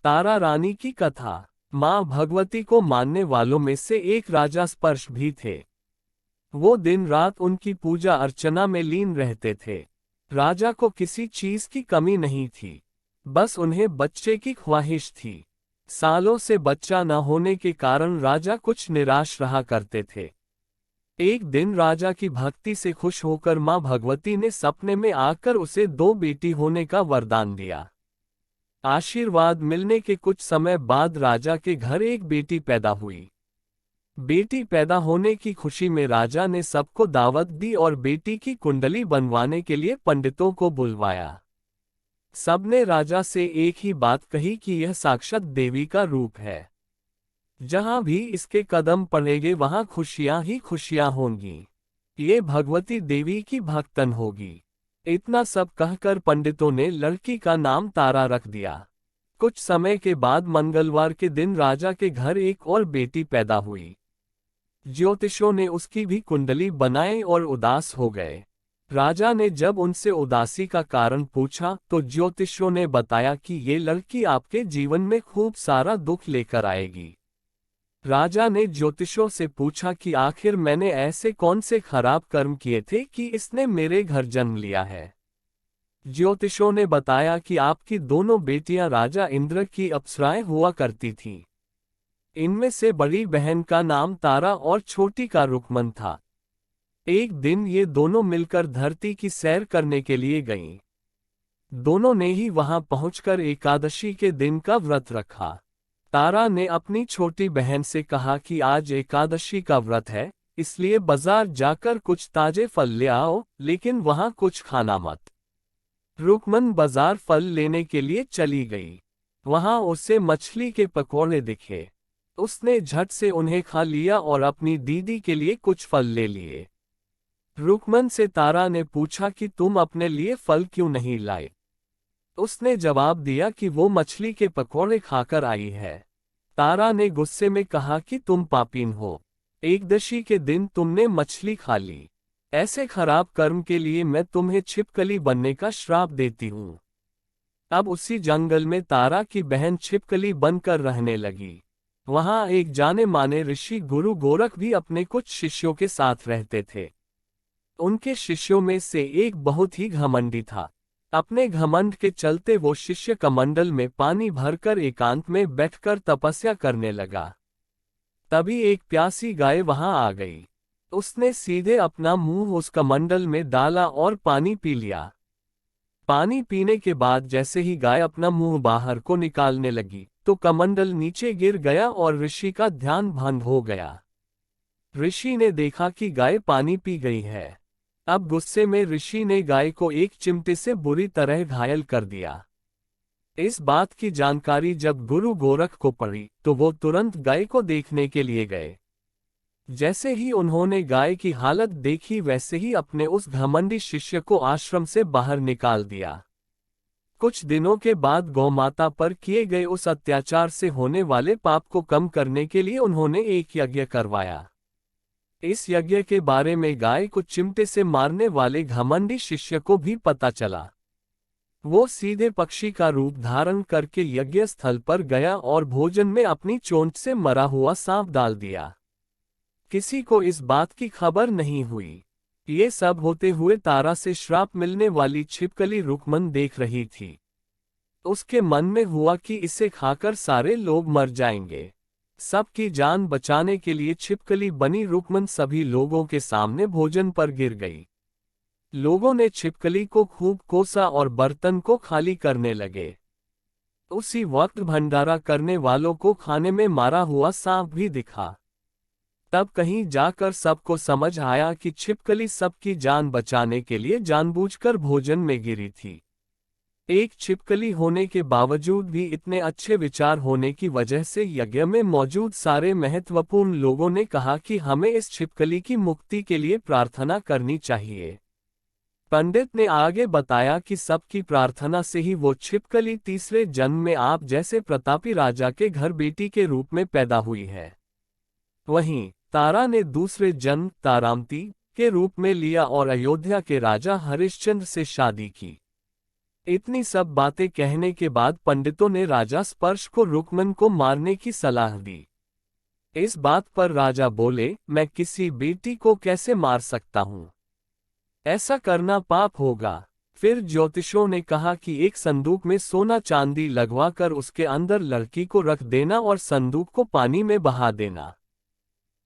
तारा रानी की कथा। माँ भगवती को मानने वालों में से एक राजा स्पर्श भी थे। वो दिन रात उनकी पूजा अर्चना में लीन रहते थे। राजा को किसी चीज की कमी नहीं थी, बस उन्हें बच्चे की ख्वाहिश थी। सालों से बच्चा न होने के कारण राजा कुछ निराश रहा करते थे। एक दिन राजा की भक्ति से खुश होकर माँ भगवती ने सपने में आकर उसे दो बेटी होने का वरदान दिया। आशीर्वाद मिलने के कुछ समय बाद राजा के घर एक बेटी पैदा हुई। बेटी पैदा होने की खुशी में राजा ने सबको दावत दी और बेटी की कुंडली बनवाने के लिए पंडितों को बुलवाया। सबने राजा से एक ही बात कही कि यह साक्षात देवी का रूप है। जहां भी इसके कदम पड़ेंगे वहां खुशियां ही खुशियां होंगी। ये भगवती देवी की भक्तन होगी। इतना सब कहकर पंडितों ने लड़की का नाम तारा रख दिया। कुछ समय के बाद मंगलवार के दिन राजा के घर एक और बेटी पैदा हुई। ज्योतिषों ने उसकी भी कुंडली बनाई और उदास हो गए। राजा ने जब उनसे उदासी का कारण पूछा तो ज्योतिषों ने बताया कि ये लड़की आपके जीवन में खूब सारा दुख लेकर आएगी। राजा ने ज्योतिषों से पूछा कि आखिर मैंने ऐसे कौन से खराब कर्म किए थे कि इसने मेरे घर जन्म लिया है। ज्योतिषों ने बताया कि आपकी दोनों बेटियां राजा इंद्र की अप्सराएं हुआ करती थीं। इनमें से बड़ी बहन का नाम तारा और छोटी का रुकमन था। एक दिन ये दोनों मिलकर धरती की सैर करने के लिए गईं। दोनों ने ही वहां पहुंचकर एकादशी के दिन का व्रत रखा। तारा ने अपनी छोटी बहन से कहा कि आज एकादशी का व्रत है, इसलिए बाजार जाकर कुछ ताजे फल ले आओ, लेकिन वहां कुछ खाना मत। रुकमन बाजार फल लेने के लिए चली गई। वहां उसे मछली के पकौड़े दिखे। उसने झट से उन्हें खा लिया और अपनी दीदी के लिए कुछ फल ले लिए। रुकमन से तारा ने पूछा कि तुम अपने लिए फल क्यों नहीं लाए। उसने जवाब दिया कि वो मछली के पकौड़े खाकर आई है। तारा ने गुस्से में कहा कि तुम पापीन हो। एकदशी के दिन तुमने मछली खा ली। ऐसे खराब कर्म के लिए मैं तुम्हें छिपकली बनने का श्राप देती हूँ। अब उसी जंगल में तारा की बहन छिपकली बनकर रहने लगी। वहां एक जाने माने ऋषि गुरु गोरख भी अपने कुछ शिष्यों के साथ रहते थे। उनके शिष्यों में से एक बहुत ही घमंडी था। अपने घमंड के चलते वो शिष्य कमंडल में पानी भरकर एकांत में बैठकर तपस्या करने लगा। तभी एक प्यासी गाय वहां आ गई। उसने सीधे अपना मुंह उस कमंडल में डाला और पानी पी लिया। पानी पीने के बाद जैसे ही गाय अपना मुंह बाहर को निकालने लगी तो कमंडल नीचे गिर गया और ऋषि का ध्यान भंग हो गया। ऋषि ने देखा कि गाय पानी पी गई है। अब गुस्से में ऋषि ने गाय को एक चिमटे से बुरी तरह घायल कर दिया। इस बात की जानकारी जब गुरु गोरख को पड़ी तो वो तुरंत गाय को देखने के लिए गए। जैसे ही उन्होंने गाय की हालत देखी वैसे ही अपने उस घमंडी शिष्य को आश्रम से बाहर निकाल दिया। कुछ दिनों के बाद गौमाता पर किए गए उस अत्याचार से होने वाले पाप को कम करने के लिए उन्होंने एक यज्ञ करवाया। इस यज्ञ के बारे में गाय को चिमटे से मारने वाले घमंडी शिष्य को भी पता चला। वो सीधे पक्षी का रूप धारण करके यज्ञ स्थल पर गया और भोजन में अपनी चोंच से मरा हुआ सांप डाल दिया। किसी को इस बात की खबर नहीं हुई। ये सब होते हुए तारा से श्राप मिलने वाली छिपकली रुकमन देख रही थी। उसके मन में हुआ कि इसे खाकर सारे लोग मर जाएंगे। सबकी जान बचाने के लिए छिपकली बनी रुकमन सभी लोगों के सामने भोजन पर गिर गई। लोगों ने छिपकली को खूब कोसा और बर्तन को खाली करने लगे। उसी वक्त भंडारा करने वालों को खाने में मारा हुआ सांप भी दिखा। तब कहीं जाकर सबको समझ आया कि छिपकली सबकी जान बचाने के लिए जानबूझकर भोजन में गिरी थी। एक छिपकली होने के बावजूद भी इतने अच्छे विचार होने की वजह से यज्ञ में मौजूद सारे महत्वपूर्ण लोगों ने कहा कि हमें इस छिपकली की मुक्ति के लिए प्रार्थना करनी चाहिए। पंडित ने आगे बताया कि सबकी प्रार्थना से ही वो छिपकली तीसरे जन्म में आप जैसे प्रतापी राजा के घर बेटी के रूप में पैदा हुई है। वहीं तारा ने दूसरे जन्म तारामती के रूप में लिया और अयोध्या के राजा हरिश्चंद्र से शादी की। इतनी सब बातें कहने के बाद पंडितों ने राजा स्पर्श को रुक्मन को मारने की सलाह दी। इस बात पर राजा बोले, मैं किसी बेटी को कैसे मार सकता हूँ? ऐसा करना पाप होगा। फिर ज्योतिषों ने कहा कि एक संदूक में सोना चांदी लगवाकर उसके अंदर लड़की को रख देना और संदूक को पानी में बहा देना।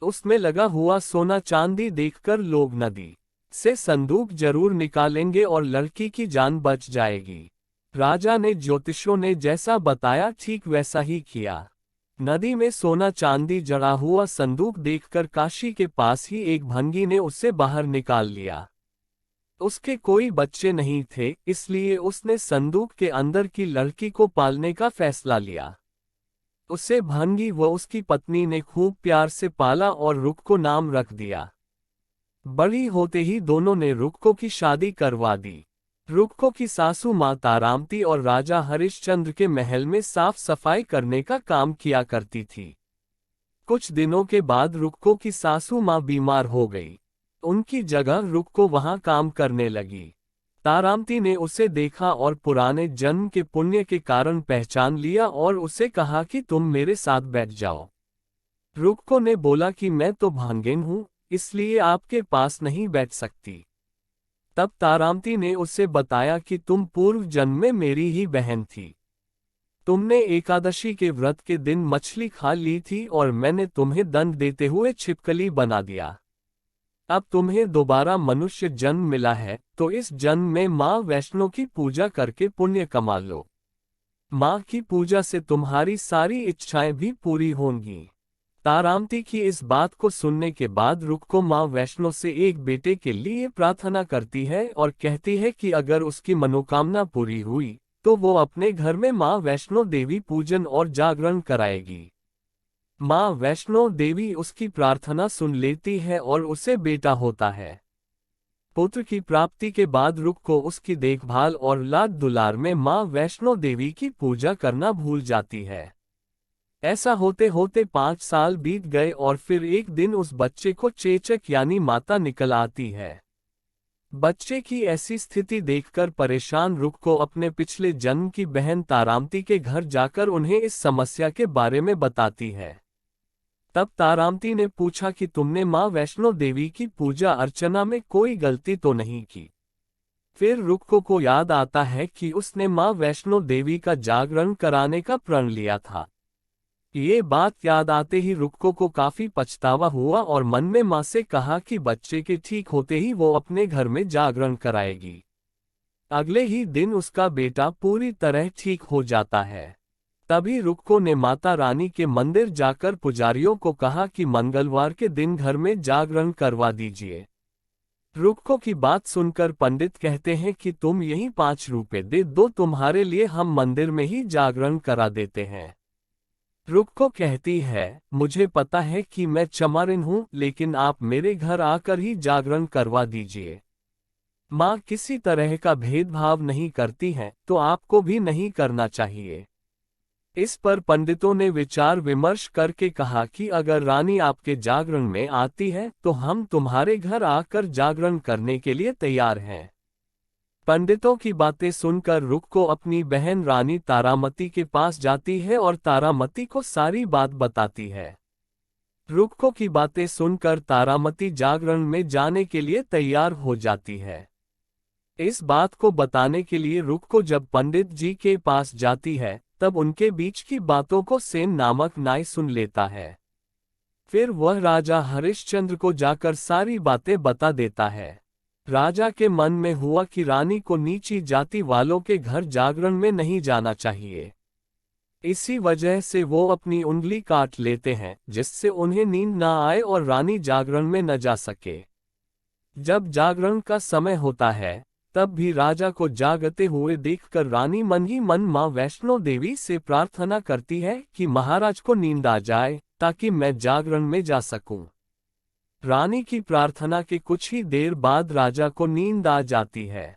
उसमें लगा हुआ सोना चांदी देखकर लोग नदी से संदूक जरूर निकालेंगे और लड़की की जान बच जाएगी। राजा ने ज्योतिषों ने जैसा बताया ठीक वैसा ही किया। नदी में सोना चांदी जड़ा हुआ संदूक देखकर काशी के पास ही एक भंगी ने उसे बाहर निकाल लिया। उसके कोई बच्चे नहीं थे, इसलिए उसने संदूक के अंदर की लड़की को पालने का फैसला लिया। उसे भंगी व उसकी पत्नी ने खूब प्यार से पाला और रुक को नाम रख दिया। बड़ी होते ही दोनों ने रुक्को की शादी करवा दी। रुक्को की सासू माँ तारामती और राजा हरिश्चंद्र के महल में साफ सफाई करने का काम किया करती थी। कुछ दिनों के बाद रुक्को की सासू माँ बीमार हो गई। उनकी जगह रुक्को वहां काम करने लगी। तारामती ने उसे देखा और पुराने जन्म के पुण्य के कारण पहचान लिया और उसे कहा कि तुम मेरे साथ बैठ जाओ। रुक्को ने बोला कि मैं तो भांगिन हूँ, इसलिए आपके पास नहीं बैठ सकती। तब तारामती ने उसे बताया कि तुम पूर्व जन्म में मेरी ही बहन थी। तुमने एकादशी के व्रत के दिन मछली खा ली थी और मैंने तुम्हें दंड देते हुए छिपकली बना दिया। अब तुम्हें दोबारा मनुष्य जन्म मिला है, तो इस जन्म में माँ वैष्णो की पूजा करके पुण्य कमा लो। माँ की पूजा से तुम्हारी सारी इच्छाएं भी पूरी होंगी। तारामती की इस बात को सुनने के बाद रुक्को माँ वैष्णो से एक बेटे के लिए प्रार्थना करती है और कहती है कि अगर उसकी मनोकामना पूरी हुई तो वो अपने घर में माँ वैष्णो देवी पूजन और जागरण कराएगी। माँ वैष्णो देवी उसकी प्रार्थना सुन लेती है और उसे बेटा होता है। पुत्र की प्राप्ति के बाद रुक्को उसकी देखभाल और लाड दुलार में माँ वैष्णो देवी की पूजा करना भूल जाती है। ऐसा होते होते 5 साल बीत गए और फिर एक दिन उस बच्चे को चेचक यानी माता निकल आती है। बच्चे की ऐसी स्थिति देखकर परेशान रुक्को अपने पिछले जन्म की बहन तारामती के घर जाकर उन्हें इस समस्या के बारे में बताती है। तब तारामती ने पूछा कि तुमने माँ वैष्णो देवी की पूजा अर्चना में कोई गलती तो नहीं की? फिर रुक्को को याद आता है कि उसने माँ वैष्णो देवी का जागरण कराने का प्रण लिया था। ये बात याद आते ही रुक्को को काफी पछतावा हुआ और मन में माँ से कहा कि बच्चे के ठीक होते ही वो अपने घर में जागरण कराएगी। अगले ही दिन उसका बेटा पूरी तरह ठीक हो जाता है। तभी रुक्को ने माता रानी के मंदिर जाकर पुजारियों को कहा कि मंगलवार के दिन घर में जागरण करवा दीजिए। रुक्को की बात सुनकर पंडित कहते हैं कि तुम यही 5 रुपए दे दो, तुम्हारे लिए हम मंदिर में ही जागरण करा देते हैं। रुक्को कहती है, मुझे पता है कि मैं चमारिन हूँ, लेकिन आप मेरे घर आकर ही जागरण करवा दीजिए। माँ किसी तरह का भेदभाव नहीं करती हैं, तो आपको भी नहीं करना चाहिए। इस पर पंडितों ने विचार विमर्श करके कहा कि अगर रानी आपके जागरण में आती है तो हम तुम्हारे घर आकर जागरण करने के लिए तैयार हैं। पंडितों की बातें सुनकर रुक्को अपनी बहन रानी तारामती के पास जाती है और तारामती को सारी बात बताती है। रुक्को की बातें सुनकर तारामती जागरण में जाने के लिए तैयार हो जाती है। इस बात को बताने के लिए रुक्को जब पंडित जी के पास जाती है, तब उनके बीच की बातों को सेन नामक नाई सुन लेता है। फिर वह राजा हरिश्चंद्र को जाकर सारी बातें बता देता है। राजा के मन में हुआ कि रानी को नीची जाति वालों के घर जागरण में नहीं जाना चाहिए। इसी वजह से वो अपनी उंगली काट लेते हैं, जिससे उन्हें नींद ना आए और रानी जागरण में न जा सके। जब जागरण का समय होता है, तब भी राजा को जागते हुए देखकर रानी मन ही मन माँ वैष्णो देवी से प्रार्थना करती है कि महाराज को नींद आ जाए ताकि मैं जागरण में जा सकूं। रानी की प्रार्थना के कुछ ही देर बाद राजा को नींद आ जाती है।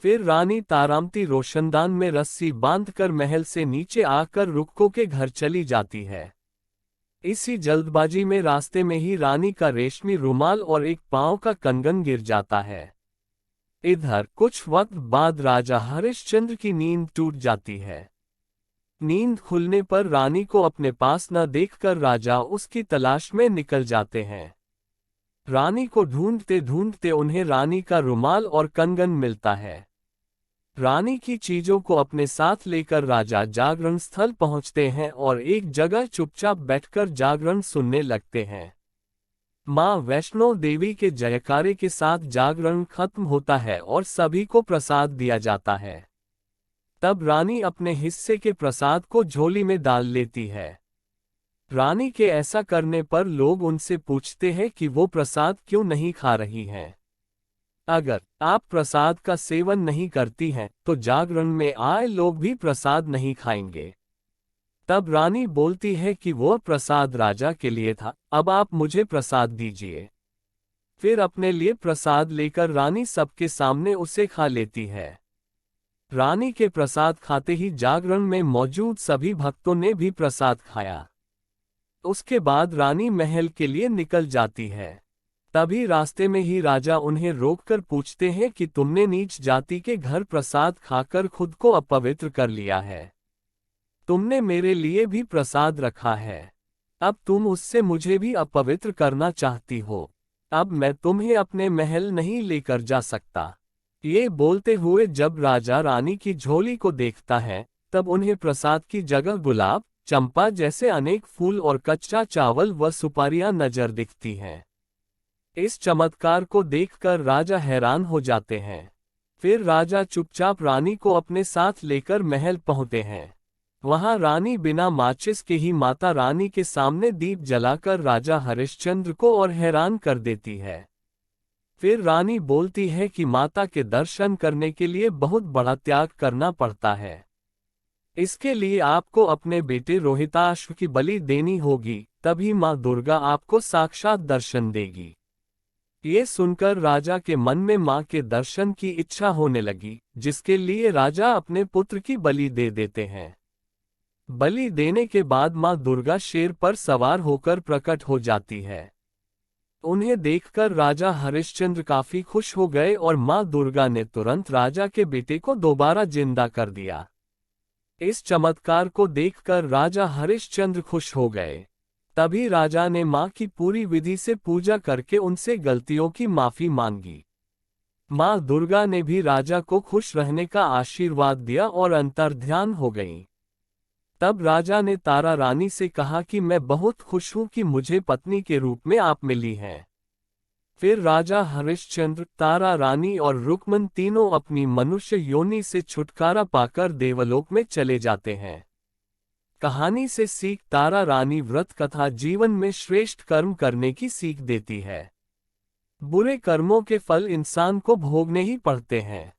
फिर रानी तारामती रोशनदान में रस्सी बांधकर महल से नीचे आकर रुक्को के घर चली जाती है। इसी जल्दबाजी में रास्ते में ही रानी का रेशमी रुमाल और एक पांव का कंगन गिर जाता है। इधर कुछ वक्त बाद राजा हरिश्चंद्र की नींद टूट जाती है। नींद खुलने पर रानी को अपने पास न देखकर राजा उसकी तलाश में निकल जाते हैं। रानी को ढूंढते ढूंढते उन्हें रानी का रुमाल और कंगन मिलता है। रानी की चीजों को अपने साथ लेकर राजा जागरण स्थल पहुंचते हैं और एक जगह चुपचाप बैठकर जागरण सुनने लगते हैं। मां वैष्णो देवी के जयकारे के साथ जागरण खत्म होता है और सभी को प्रसाद दिया जाता है। तब रानी अपने हिस्से के प्रसाद को झोली में डाल लेती है। रानी के ऐसा करने पर लोग उनसे पूछते हैं कि वो प्रसाद क्यों नहीं खा रही हैं। अगर आप प्रसाद का सेवन नहीं करती हैं, तो जागरण में आए लोग भी प्रसाद नहीं खाएंगे। तब रानी बोलती है कि वो प्रसाद राजा के लिए था, अब आप मुझे प्रसाद दीजिए। फिर अपने लिए प्रसाद लेकर रानी सबके सामने उसे खा लेती है। रानी के प्रसाद खाते ही जागरण में मौजूद सभी भक्तों ने भी प्रसाद खाया। उसके बाद रानी महल के लिए निकल जाती है। तभी रास्ते में ही राजा उन्हें रोककर पूछते हैं कि तुमने नीच जाति के घर प्रसाद खाकर खुद को अपवित्र कर लिया है। तुमने मेरे लिए भी प्रसाद रखा है, अब तुम उससे मुझे भी अपवित्र करना चाहती हो। अब मैं तुम्हें अपने महल नहीं लेकर जा सकता। ये बोलते हुए जब राजा रानी की झोली को देखता है, तब उन्हें प्रसाद की जगह गुलाब, चंपा जैसे अनेक फूल और कच्चा चावल व सुपारियां नजर दिखती हैं। इस चमत्कार को देखकर राजा हैरान हो जाते हैं। फिर राजा चुपचाप रानी को अपने साथ लेकर महल पहुंचते हैं। वहां रानी बिना माचिस के ही माता रानी के सामने दीप जलाकर राजा हरिश्चंद्र को और हैरान कर देती है। फिर रानी बोलती है कि माता के दर्शन करने के लिए बहुत बड़ा त्याग करना पड़ता है। इसके लिए आपको अपने बेटे रोहिताश्व की बलि देनी होगी, तभी मां दुर्गा आपको साक्षात दर्शन देगी। ये सुनकर राजा के मन में मां के दर्शन की इच्छा होने लगी, जिसके लिए राजा अपने पुत्र की बलि दे देते हैं। बलि देने के बाद मां दुर्गा शेर पर सवार होकर प्रकट हो जाती है। उन्हें देखकर राजा हरिश्चंद्र काफी खुश हो गए और मां दुर्गा ने तुरंत राजा के बेटे को दोबारा जिंदा कर दिया। इस चमत्कार को देखकर राजा हरिश्चंद्र खुश हो गए। तभी राजा ने मां की पूरी विधि से पूजा करके उनसे गलतियों की माफी मांगी। मां दुर्गा ने भी राजा को खुश रहने का आशीर्वाद दिया और अंतर्ध्यान हो गईं। तब राजा ने तारा रानी से कहा कि मैं बहुत खुश हूं कि मुझे पत्नी के रूप में आप मिली हैं। फिर राजा हरिश्चंद्र, तारा रानी और रुक्मन तीनों अपनी मनुष्य योनि से छुटकारा पाकर देवलोक में चले जाते हैं। कहानी से सीख: तारा रानी व्रत कथा जीवन में श्रेष्ठ कर्म करने की सीख देती है। बुरे कर्मों के फल इंसान को भोगने ही पड़ते हैं।